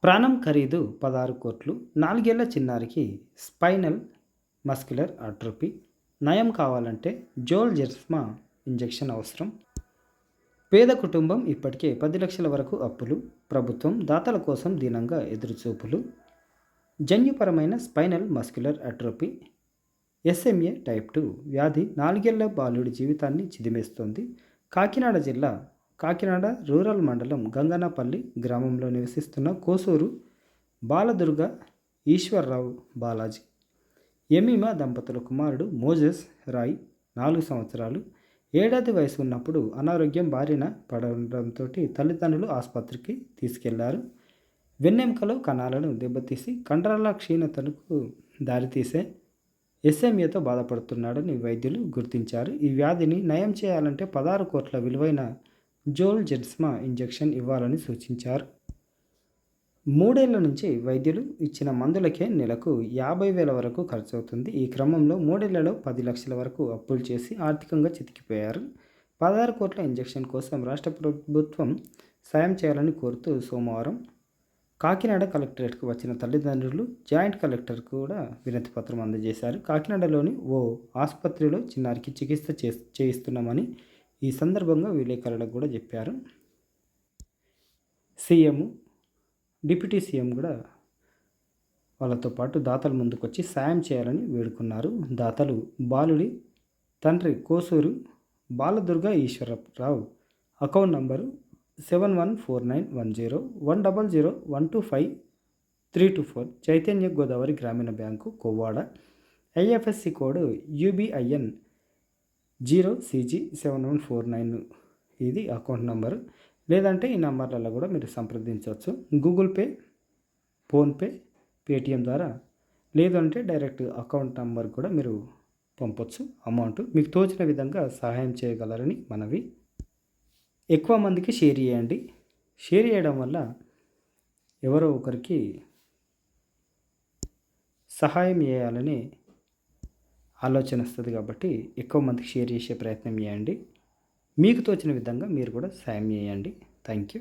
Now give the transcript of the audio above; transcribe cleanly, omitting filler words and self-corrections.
ప్రాణం ఖరీదు 16 కోట్లు. 4 ఏళ్ల చిన్నారికి స్పైనల్ మస్క్యులర్ అట్రోఫీ నయం కావాలంటే జోల్జెన్స్మా ఇంజెక్షన్ అవసరం. పేద కుటుంబం ఇప్పటికే 10 లక్షల వరకు అప్పులు. ప్రభుత్వం దాతల కోసం దీనంగా ఎదురుచూపులు. జన్యుపరమైన spinal muscular atrophy SMA type 2 వ్యాధి 4 ఏళ్ల బాలుడి జీవితాన్ని చిదిమేస్తోంది. కాకినాడ జిల్లా కాకినాడ రూరల్ మండలం గంగనపల్లి గ్రామంలో నివసిస్తున్న కోసూరు బాలదుర్గ ఈశ్వర్రావు బాలాజీ ఎమీమా దంపతుల కుమారుడు మోజెస్ రాయ్ 4 సంవత్సరాలు. ఏడాది వయసు ఉన్నప్పుడు అనారోగ్యం బారిన పడడంతో తల్లిదండ్రులు ఆసుపత్రికి తీసుకెళ్లారు. వెన్నెముకలో కణాలను దెబ్బతీసి కండరాల క్షీణతకు దారితీసే ఎస్ఎంఏతో బాధపడుతున్నాడని వైద్యులు గుర్తించారు. ఈ వ్యాధిని నయం చేయాలంటే 16 కోట్ల విలువైన జోల్జెన్స్మా ఇంజెక్షన్ ఇవ్వాలని సూచించారు. 3 ఏళ్ల నుంచి వైద్యులు ఇచ్చిన మందులకే నెలకు 50,000 వరకు ఖర్చవుతుంది. ఈ క్రమంలో 3 ఏళ్లలో 10 లక్షల వరకు అప్పులు చేసి ఆర్థికంగా చితికిపోయారు. 16 కోట్ల ఇంజెక్షన్ కోసం రాష్ట్ర ప్రభుత్వం సాయం చేయాలని కోరుతూ సోమవారం కాకినాడ కలెక్టరేట్కు వచ్చిన తల్లిదండ్రులు జాయింట్ కలెక్టర్కు కూడా వినతి పత్రం అందజేశారు. కాకినాడలోని ఓ ఆసుపత్రిలో చిన్నారికి చికిత్స చేయిస్తున్నామని ఈ సందర్భంగా విలేకరులకు కూడా చెప్పారు. సీఎం, డిప్యూటీ సీఎం కూడా వాళ్ళతో పాటు దాతలు ముందుకొచ్చి సాయం చేయాలని వేడుకున్నారు. దాతలు బాలుడి తండ్రి కోసూరు బాలదుర్గ ఈశ్వరరావు అకౌంట్ నంబరు 714910100125 చైతన్య గోదావరి గ్రామీణ bank Kovvada. IFSC code UBIN 0CG7149 ఇది అకౌంట్ నంబరు. లేదంటే ఈ నంబర్లలో కూడా మీరు సంప్రదించవచ్చు. గూగుల్ పే, ఫోన్పే, పేటిఎం ద్వారా, లేదంటే డైరెక్ట్ అకౌంట్ నంబర్ కూడా మీరు పంపొచ్చు. అమౌంట్ మీకు తోచిన విధంగా సహాయం చేయగలరని మనవి. ఎక్కువ మందికి షేర్ చేయండి. షేర్ చేయడం వల్ల ఎవరో ఒకరికి సహాయం చేయాలని ఆలోచన వస్తుంది కాబట్టి ఎక్కువ మందికి షేర్ చేసే ప్రయత్నం చేయండి. మీకు తోచిన విధంగా మీరు కూడా సాయం చేయండి. Thank you.